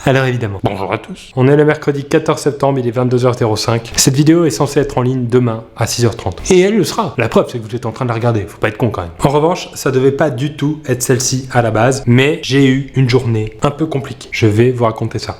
Alors évidemment, bonjour à tous. On est le mercredi 14 septembre, il est 22h05. Cette vidéo est censée être en ligne demain à 6h30. Et elle le sera. La preuve, c'est que vous êtes en train de la regarder. Faut pas être con quand même. En revanche, ça devait pas du tout être celle-ci à la base, mais j'ai eu une journée un peu compliquée. Je vais vous raconter ça.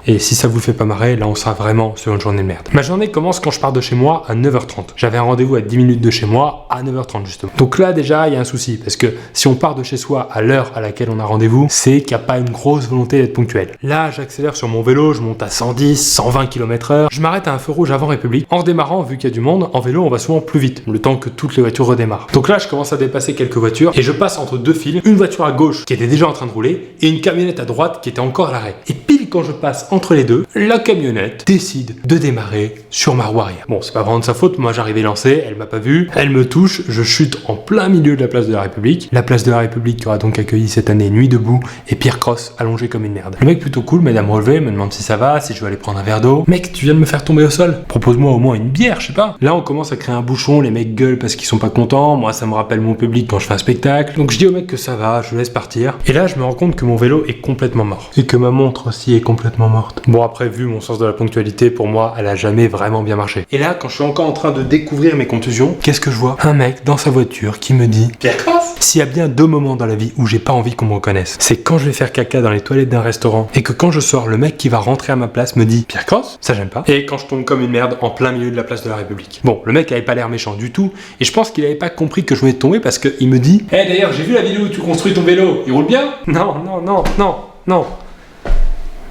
Et si ça vous fait pas marrer, là on sera vraiment sur une journée de merde. Ma journée commence quand je pars de chez moi à 9h30. J'avais un rendez-vous à 10 minutes de chez moi à 9h30 justement. Donc là déjà il y a un souci parce que si on part de chez soi à l'heure à laquelle on a rendez-vous, c'est qu'il n'y a pas une grosse volonté d'être ponctuel. Là j'accélère sur mon vélo, je monte à 110, 120 km/h. Je m'arrête à un feu rouge avant République. En redémarrant, vu qu'il y a du monde, en vélo on va souvent plus vite, le temps que toutes les voitures redémarrent. Donc là je commence à dépasser quelques voitures et je passe entre deux files, une voiture à gauche qui était déjà en train de rouler et une camionnette à droite qui était encore à l'arrêt. Et pile quand je passe entre les deux, la camionnette décide de démarrer sur ma roue arrière. Bon, c'est pas vraiment de sa faute, moi j'arrivais lancé, elle m'a pas vu, elle me touche, je chute en plein milieu de la place de la République. La place de la République qui aura donc accueilli cette année Nuit debout et Pierre Cross allongé comme une merde. Le mec plutôt cool m'aide à me relever, me demande si ça va, si je veux aller prendre un verre d'eau. Mec, tu viens de me faire tomber au sol, propose-moi au moins une bière, je sais pas. Là on commence à créer un bouchon, les mecs gueulent parce qu'ils sont pas contents, moi ça me rappelle mon public quand je fais un spectacle. Donc je dis au mec que ça va, je le laisse partir. Et là je me rends compte que mon vélo est complètement mort. Et que ma montre aussi est complètement morte. Bon après, vu mon sens de la ponctualité, pour moi, elle a jamais vraiment bien marché. Et là, quand je suis encore en train de découvrir mes contusions, qu'est-ce que je vois? Un mec dans sa voiture qui me dit « Pierre Cross !» S'il y a bien deux moments dans la vie où j'ai pas envie qu'on me reconnaisse, c'est quand je vais faire caca dans les toilettes d'un restaurant et que quand je sors, le mec qui va rentrer à ma place me dit « Pierre Cross ?» Ça j'aime pas. Et quand je tombe comme une merde en plein milieu de la place de la République. Bon, le mec avait pas l'air méchant du tout et je pense qu'il avait pas compris que je venais de tomber parce qu'il me dit « Eh d'ailleurs, j'ai vu la vidéo où tu construis ton vélo, il roule bien ?» Non.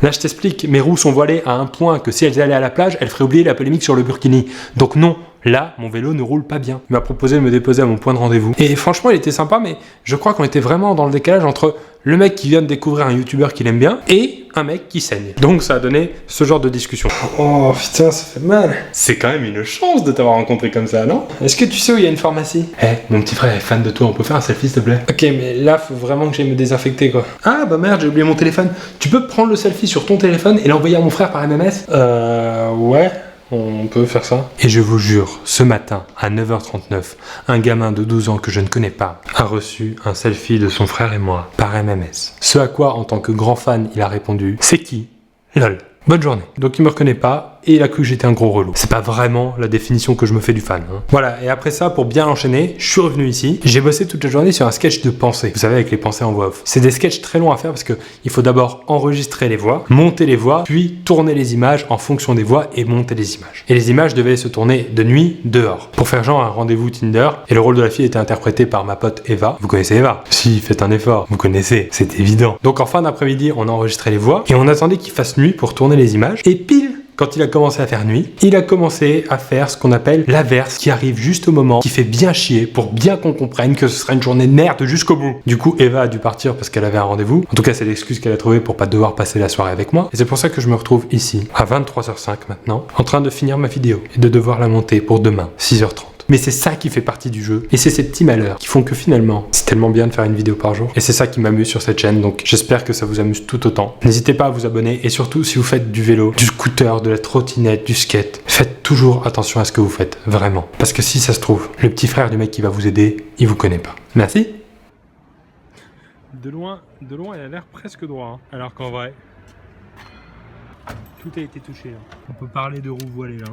Là, je t'explique, mes roues sont voilées à un point que si elles allaient à la plage, elles feraient oublier la polémique sur le burkini. Donc non, là, mon vélo ne roule pas bien. Il m'a proposé de me déposer à mon point de rendez-vous. Et franchement, il était sympa, mais je crois qu'on était vraiment dans le décalage entre le mec qui vient de découvrir un youtubeur qu'il aime bien et un mec qui saigne. Donc ça a donné ce genre de discussion. Oh putain, ça fait mal. C'est quand même une chance de t'avoir rencontré comme ça, non? Est-ce que tu sais où il y a une pharmacie? Mon petit frère est fan de toi, on peut faire un selfie s'il te plaît? Ok, mais là, faut vraiment que j'aille me désinfecter quoi. Ah bah merde, j'ai oublié mon téléphone. Tu peux prendre le selfie sur ton téléphone et l'envoyer à mon frère par MMS? Ouais. On peut faire ça. Et je vous jure, ce matin, à 9h39, un gamin de 12 ans que je ne connais pas a reçu un selfie de son frère et moi par MMS. Ce à quoi, en tant que grand fan, il a répondu « C'est qui ? Lol. Bonne journée. » Donc il me reconnaît pas et il a cru que j'étais un gros relou. C'est pas vraiment la définition que je me fais du fan. Voilà, et après ça, pour bien enchaîner, je suis revenu ici. J'ai bossé toute la journée sur un sketch de pensée. Vous savez, avec les pensées en voix off. C'est des sketchs très longs à faire parce que il faut d'abord enregistrer les voix, monter les voix, puis tourner les images en fonction des voix et monter les images. Et les images devaient se tourner de nuit, dehors, pour faire genre un rendez-vous Tinder. Et le rôle de la fille était interprété par ma pote Eva. Vous connaissez Eva? Si, faites un effort. Vous connaissez, c'est évident. Donc en fin d'après-midi, on a enregistré les voix et on attendait qu'il fasse nuit pour tourner les images. Et pile, quand il a commencé à faire nuit, il a commencé à faire ce qu'on appelle l'averse qui arrive juste au moment, qui fait bien chier pour bien qu'on comprenne que ce sera une journée de merde jusqu'au bout. Du coup, Eva a dû partir parce qu'elle avait un rendez-vous. En tout cas, c'est l'excuse qu'elle a trouvée pour pas devoir passer la soirée avec moi. Et c'est pour ça que je me retrouve ici, à 23h05 maintenant, en train de finir ma vidéo et de devoir la monter pour demain, 6h30. Mais c'est ça qui fait partie du jeu. Et c'est ces petits malheurs qui font que finalement, c'est tellement bien de faire une vidéo par jour. Et c'est ça qui m'amuse sur cette chaîne. Donc j'espère que ça vous amuse tout autant. N'hésitez pas à vous abonner. Et surtout, si vous faites du vélo, du scooter, de la trottinette, du skate, faites toujours attention à ce que vous faites. Vraiment. Parce que si ça se trouve, le petit frère du mec qui va vous aider, il vous connaît pas. Merci. De loin, il a l'air presque droit. Alors qu'en vrai, tout a été touché. On peut parler de roues voilées là.